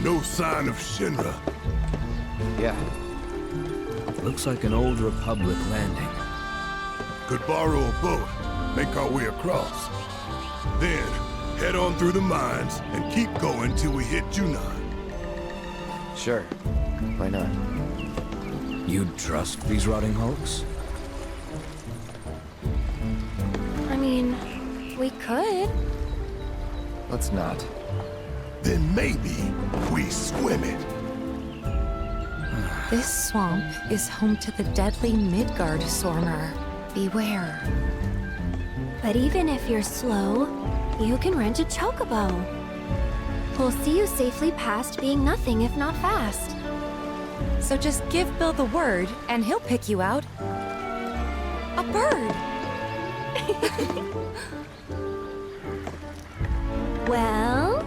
No sign of Shinra. Yeah. Looks like an old Republic landing. Could borrow a boat, make our way across. Then, head on through the mines and keep going till we hit Junon. Sure. Why not? You'd trust these rotting hulks? I mean, we could. Let's not. Then maybe we swim it. This swamp is home to the deadly Midgard Sormer. Beware. But even if you're slow, you can rent a chocobo. We'll see you safely past being nothing if not fast. So just give Bill the word, and he'll pick you out. A bird! Well,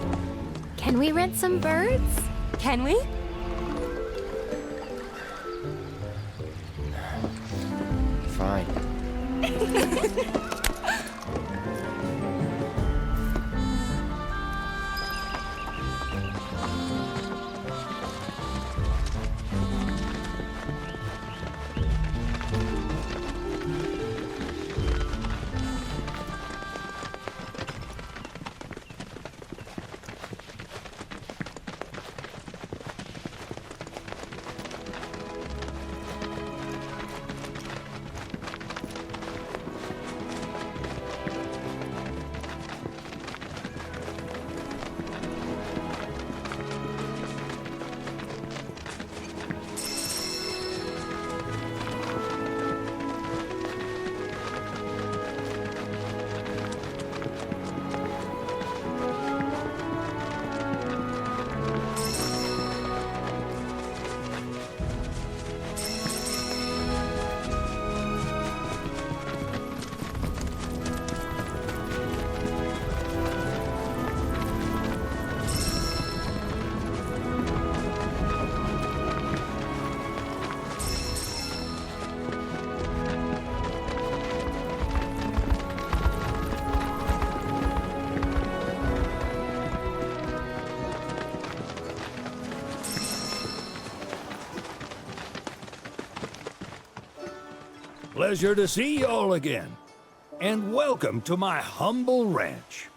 can we rent some birds? Can we? Fine. Pleasure to see y'all again. And welcome to my humble ranch.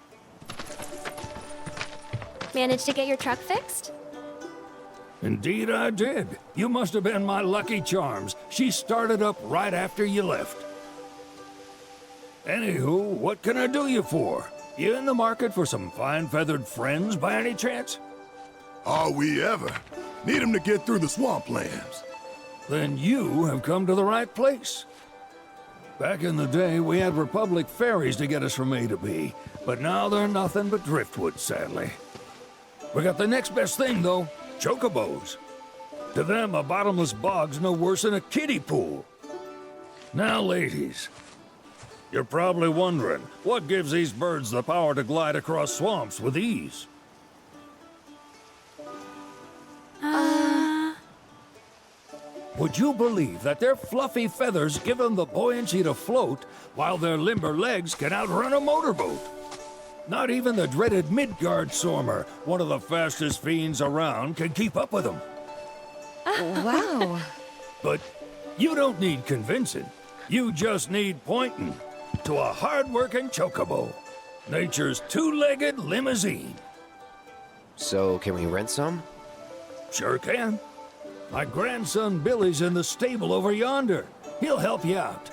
Managed to get your truck fixed? Indeed I did. You must have been my lucky charms. She started up right after you left. Anywho, what can I do you for? You in the market for some fine-feathered friends by any chance? Are we ever? Need 'em to get through the swamplands. Then you have come to the right place. Back in the day, we had Republic ferries to get us from A to B, but now they're nothing but driftwood, sadly. We got the next best thing, though, chocobos. To them, a bottomless bog's no worse than a kiddie pool. Now, ladies, you're probably wondering, what gives these birds the power to glide across swamps with ease? Would you believe that their fluffy feathers give them the buoyancy to float, while their limber legs can outrun a motorboat? Not even the dreaded Midgard Sormer, one of the fastest fiends around, can keep up with them. Wow. But you don't need convincing. You just need pointing to a hard-working chocobo. Nature's two-legged limousine. So, can we rent some? Sure can. My grandson Billy's in the stable over yonder. He'll help you out.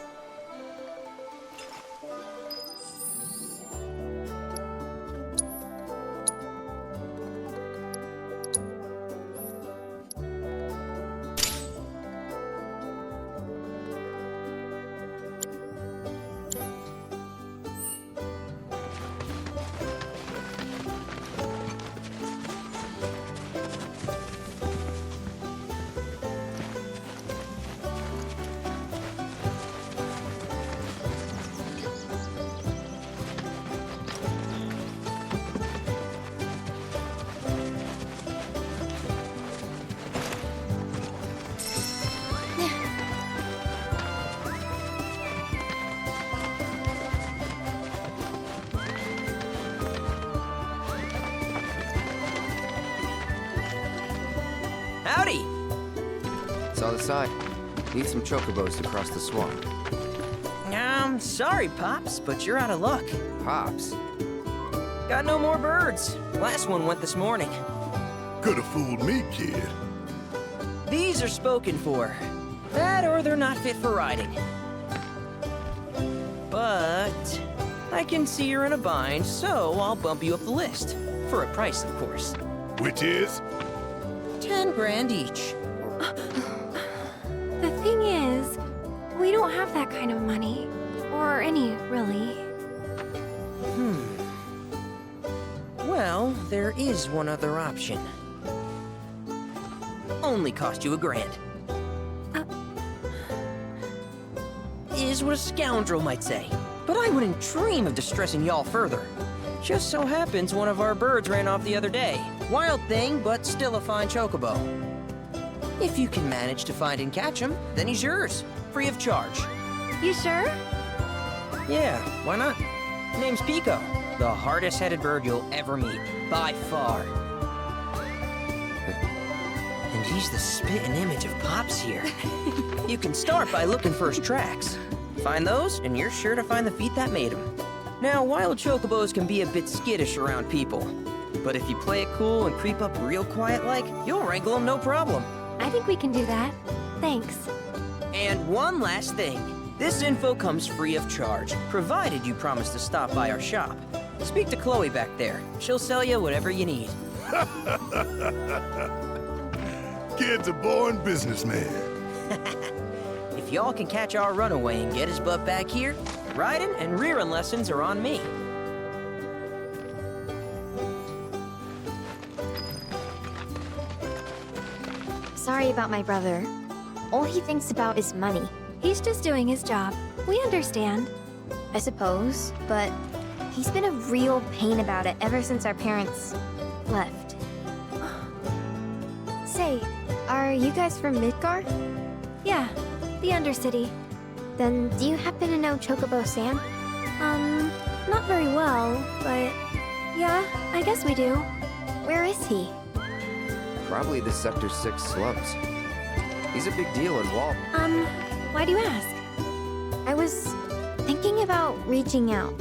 Saw the sign. Need some chocobos to cross the swamp. Sorry, Pops, but you're out of luck. Pops? Got no more birds. Last one went this morning. Could've fooled me, kid. These are spoken for. That or they're not fit for riding. But I can see you're in a bind, so I'll bump you up the list. For a price, of course. Which is? 10 grand each. The thing is, we don't have that kind of money. Or any, really. Well, there is one other option. Only cost you $1,000. Is what a scoundrel might say. But I wouldn't dream of distressing y'all further. Just so happens one of our birds ran off the other day. Wild thing, but still a fine chocobo. If you can manage to find and catch him, then he's yours. Free of charge. You sure? Yeah, why not? Name's Pico. The hardest-headed bird you'll ever meet. By far. And he's the spitting image of Pops here. You can start by looking for his tracks. Find those, and you're sure to find the feet that made him. Now, wild chocobos can be a bit skittish around people. But if you play it cool and creep up real quiet-like, you'll wrangle them no problem. I think we can do that. Thanks. And one last thing. This info comes free of charge, provided you promise to stop by our shop. Speak to Chloe back there. She'll sell you whatever you need. Kid's a born businessman. If y'all can catch our runaway and get his butt back here, riding and rearing lessons are on me. Sorry about my brother. All he thinks about is money, He's just doing his job. We understand. I suppose, but he's been a real pain about it ever since our parents left. Say, are you guys from Midgar? Yeah, the Undercity. Then do you happen to know Chocobo Sam? Not very well, but yeah, I guess we do. Where is he? Probably the Sector 6 slums. He's a big deal in Walton. Why do you ask? I was thinking about reaching out.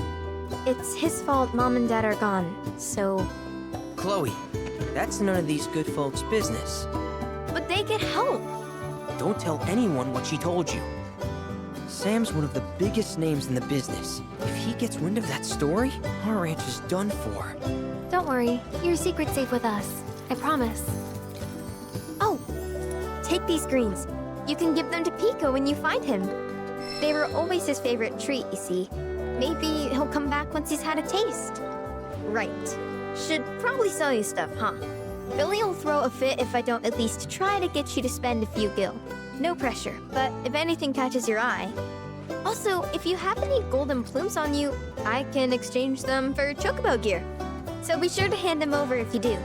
It's his fault Mom and Dad are gone, so... Chloe, that's none of these good folks' business. But they get help! Don't tell anyone what she told you. Sam's one of the biggest names in the business. If he gets wind of that story, our ranch is done for. Don't worry, your secret's safe with us. I promise. Oh! Take these greens. You can give them to Pico when you find him. They were always his favorite treat, you see. Maybe he'll come back once he's had a taste. Right. Should probably sell you stuff, huh? Billy'll throw a fit if I don't at least try to get you to spend a few gil. No pressure, but if anything catches your eye. Also, if you have any golden plumes on you, I can exchange them for chocobo gear. So be sure to hand them over if you do.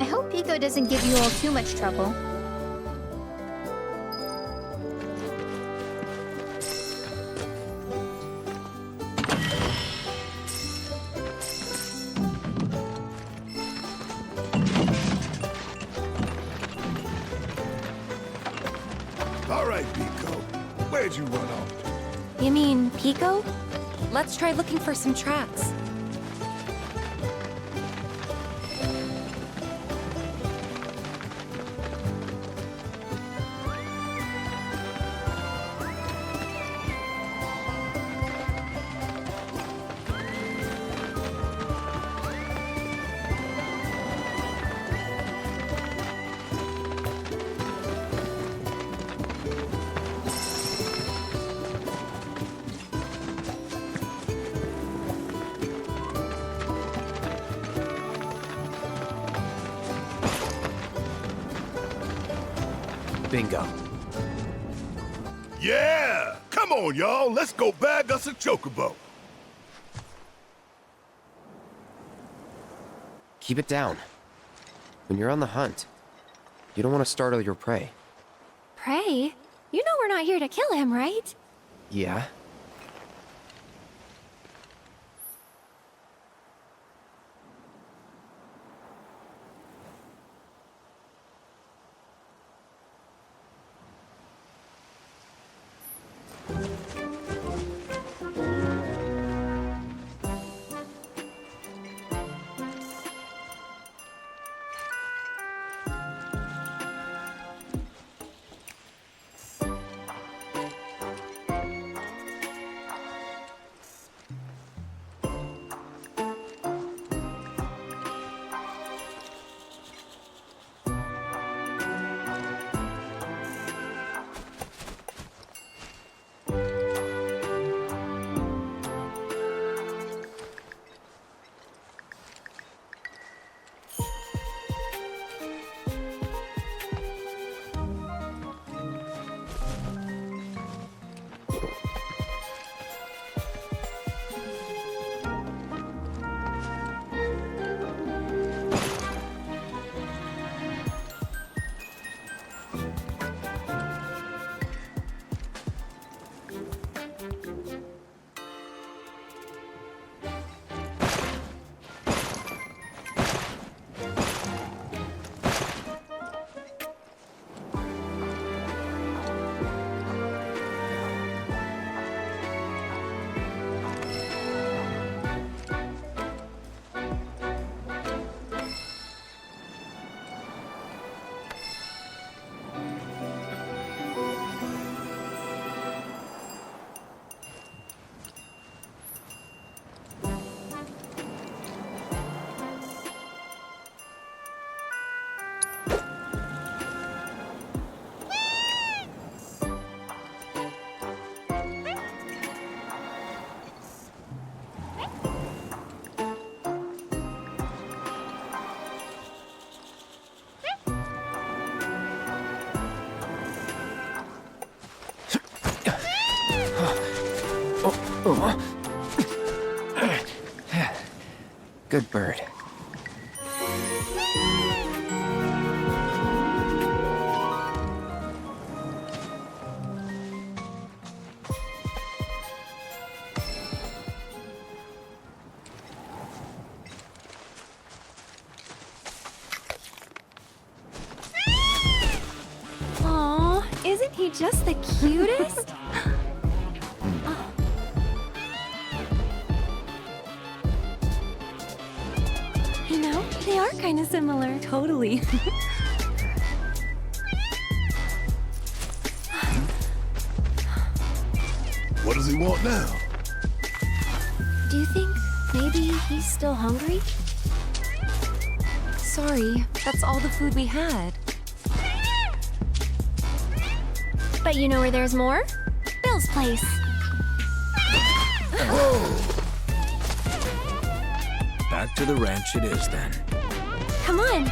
I hope Pico doesn't give you all too much trouble. All right, Pico. Where'd you run off to? You mean Pico? Let's try looking for some tracks. Bingo. Yeah! Come on, y'all. Let's go bag us a chocobo. Keep it down. When you're on the hunt, you don't want to startle your prey. Prey? You know we're not here to kill him, right? Yeah? Good bird. Aw, isn't he just the cutest? You know, they are kind of similar. Totally. What does he want now? Do you think maybe he's still hungry? Sorry, that's all the food we had. But you know where there's more? Bill's place. Back to the ranch it is then. Come on.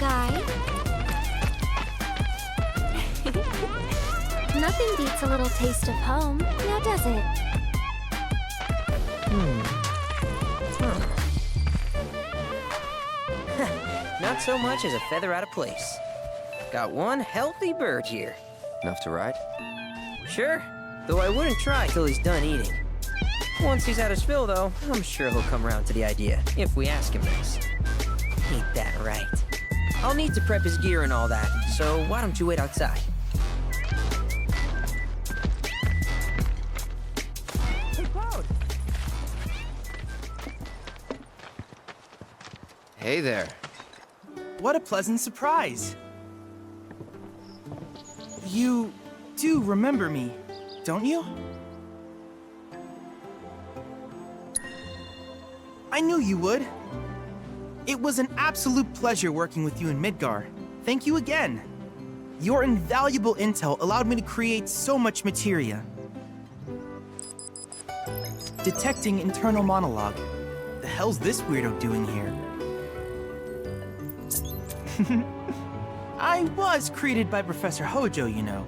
guy. Nothing beats a little taste of home, now does it? Not so much as a feather out of place. Got one healthy bird here. Enough to ride? Sure, though I wouldn't try till he's done eating. Once he's had his fill, though, I'm sure he'll come around to the idea, if we ask him this. Ain't that right? I'll need to prep his gear and all that, so why don't you wait outside? Hey, Cloud! Hey there. What a pleasant surprise. You do remember me, don't you? I knew you would. It was an absolute pleasure working with you in Midgar. Thank you again. Your invaluable intel allowed me to create so much materia. Detecting internal monologue. The hell's this weirdo doing here? I was created by Professor Hojo, you know.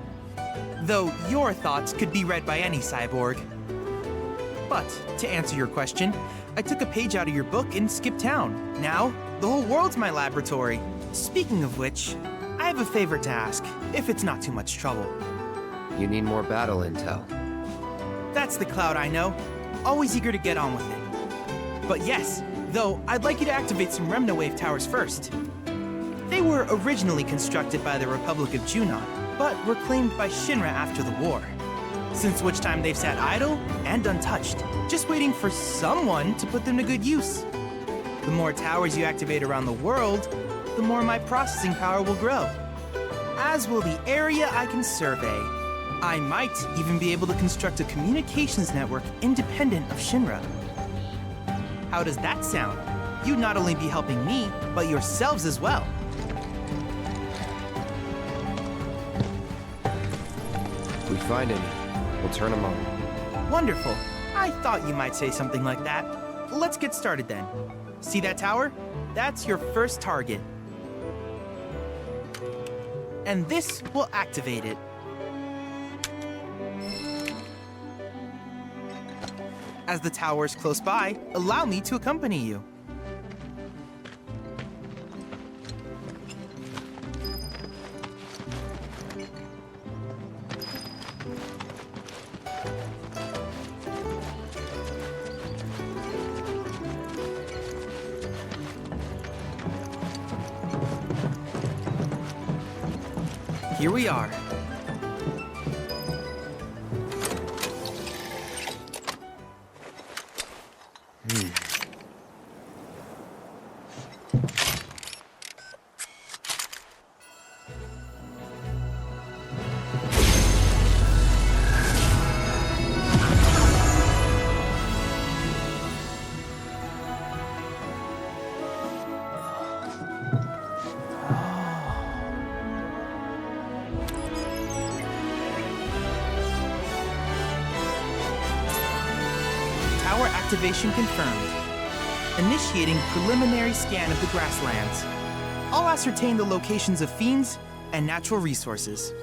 Though your thoughts could be read by any cyborg. But, to answer your question, I took a page out of your book and skipped town. Now, the whole world's my laboratory. Speaking of which, I have a favor to ask, if it's not too much trouble. You need more battle intel. That's the Cloud I know. Always eager to get on with it. But yes, though, I'd like you to activate some Remnawave towers first. They were originally constructed by the Republic of Junon, but were claimed by Shinra after the war. Since which time they've sat idle and untouched, just waiting for someone to put them to good use. The more towers you activate around the world, the more my processing power will grow. As will the area I can survey. I might even be able to construct a communications network independent of Shinra. How does that sound? You'd not only be helping me, but yourselves as well. If we find any, we'll turn them on. Wonderful. I thought you might say something like that. Let's get started then. See that tower? That's your first target. And this will activate it. As the tower is close by, allow me to accompany you. Here we are. Tower activation confirmed. Initiating preliminary scan of the grasslands. I'll ascertain the locations of fiends and natural resources.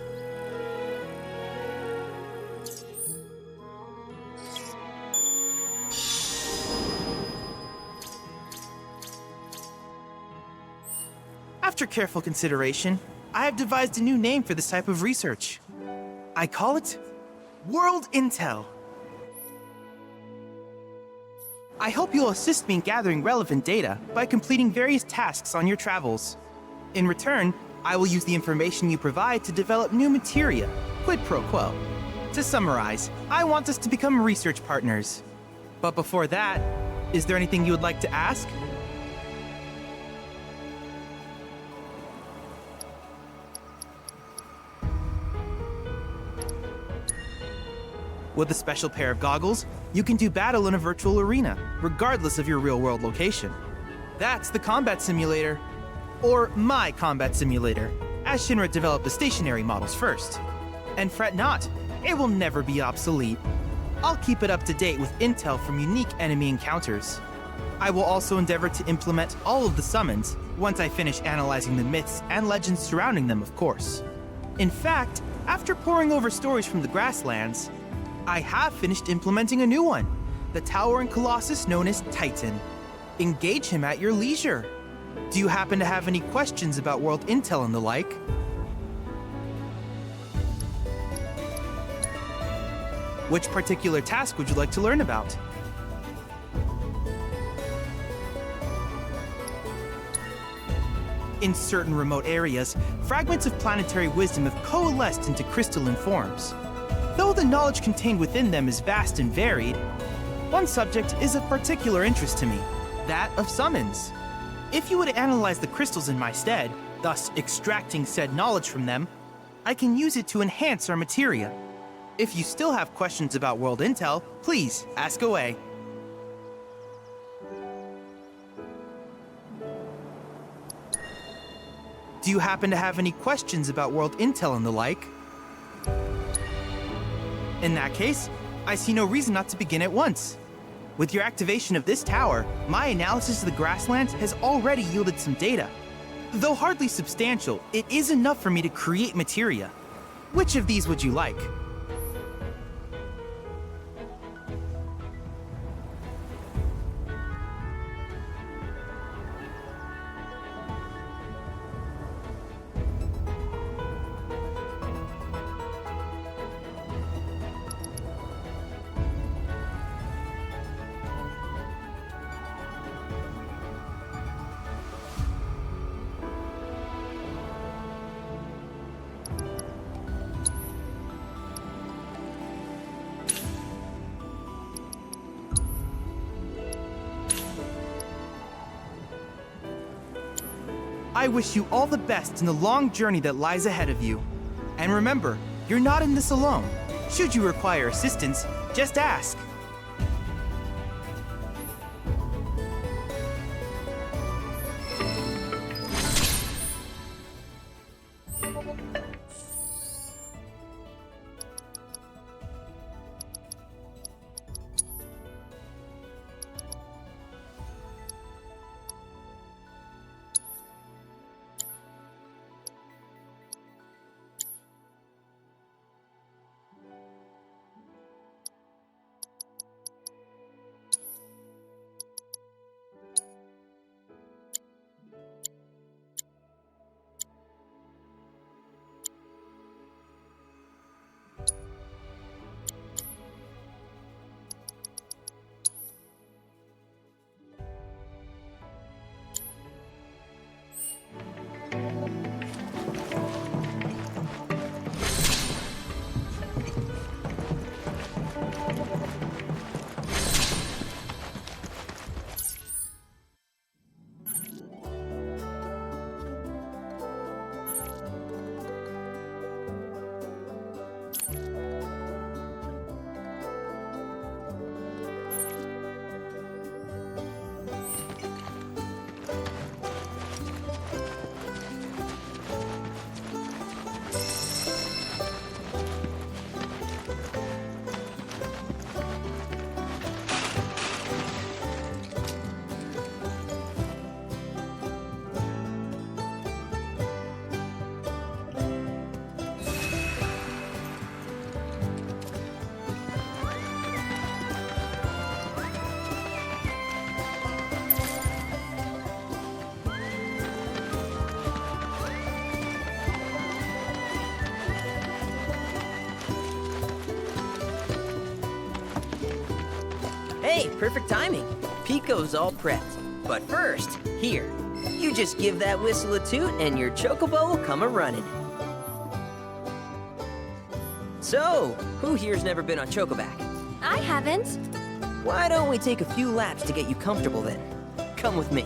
After careful consideration, I have devised a new name for this type of research. I call it World Intel. I hope you'll assist me in gathering relevant data by completing various tasks on your travels. In return, I will use the information you provide to develop new materia, quid pro quo. To summarize, I want us to become research partners. But before that, is there anything you would like to ask? With a special pair of goggles, you can do battle in a virtual arena, regardless of your real-world location. That's the combat simulator. Or my combat simulator, as Shinra developed the stationary models first. And fret not, it will never be obsolete. I'll keep it up to date with intel from unique enemy encounters. I will also endeavor to implement all of the summons once I finish analyzing the myths and legends surrounding them, of course. In fact, after poring over stories from the grasslands, I have finished implementing a new one, the towering colossus known as Titan. Engage him at your leisure. Do you happen to have any questions about world intel and the like? Which particular task would you like to learn about? In certain remote areas, fragments of planetary wisdom have coalesced into crystalline forms. Though the knowledge contained within them is vast and varied, one subject is of particular interest to me, that of summons. If you would analyze the crystals in my stead, thus extracting said knowledge from them, I can use it to enhance our materia. If you still have questions about world intel, please ask away. Do you happen to have any questions about world intel and the like? In that case, I see no reason not to begin at once. With your activation of this tower, my analysis of the grasslands has already yielded some data. Though hardly substantial, it is enough for me to create materia. Which of these would you like? I wish you all the best in the long journey that lies ahead of you. And remember, you're not in this alone. Should you require assistance, just ask. Hey, perfect timing. Pico's all prepped. But first, here, you just give that whistle a toot and your chocobo will come a-running. So, who here's never been on Chocoback? I haven't. Why don't we take a few laps to get you comfortable then? Come with me.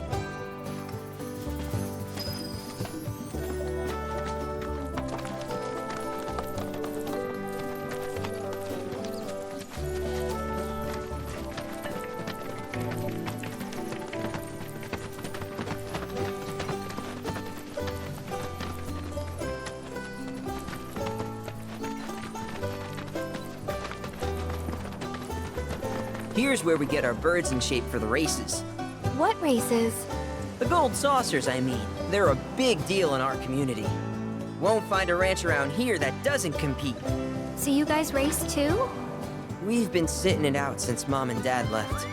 Here's where we get our birds in shape for the races. What races? The gold saucers, I mean. They're a big deal in our community. Won't find a ranch around here that doesn't compete. So you guys race too? We've been sitting it out since Mom and Dad left.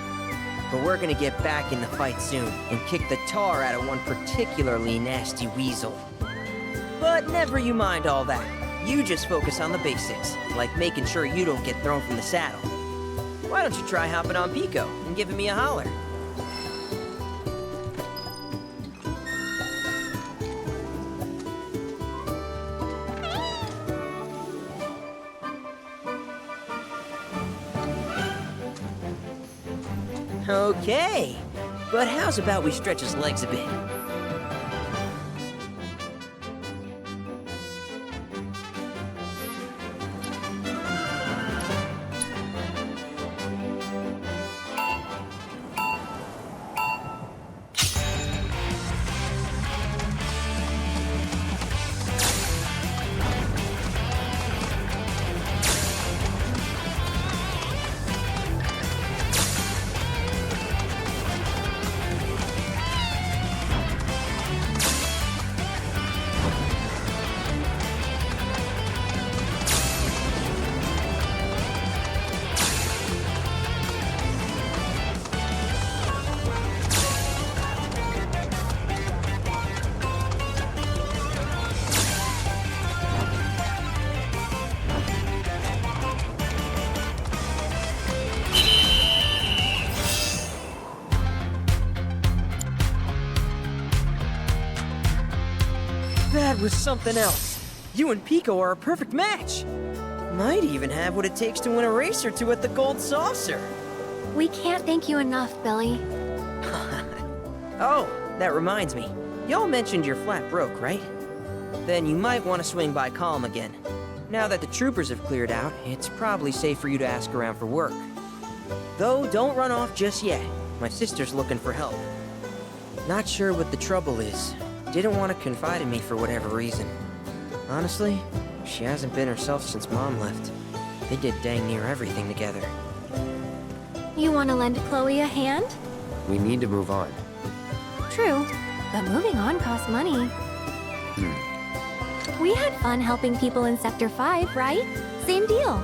But we're gonna get back in the fight soon and kick the tar out of one particularly nasty weasel. But never you mind all that. You just focus on the basics, like making sure you don't get thrown from the saddle. Why don't you try hopping on Pico and giving me a holler? Okay, but how's about we stretch his legs a bit? That was something else. You and Pico are a perfect match. Might even have what it takes to win a race or two at the Gold Saucer. We can't thank you enough, Billy. Oh, that reminds me. Y'all mentioned you're flat broke, right? Then you might want to swing by Calm again. Now that the troopers have cleared out, it's probably safe for you to ask around for work. Though, don't run off just yet. My sister's looking for help. Not sure what the trouble is. Didn't want to confide in me for whatever reason. Honestly, she hasn't been herself since Mom left. They did dang near everything together. You want to lend Chloe a hand? We need to move on. True, but moving on costs money. We had fun helping people in Sector 5, right? Same deal.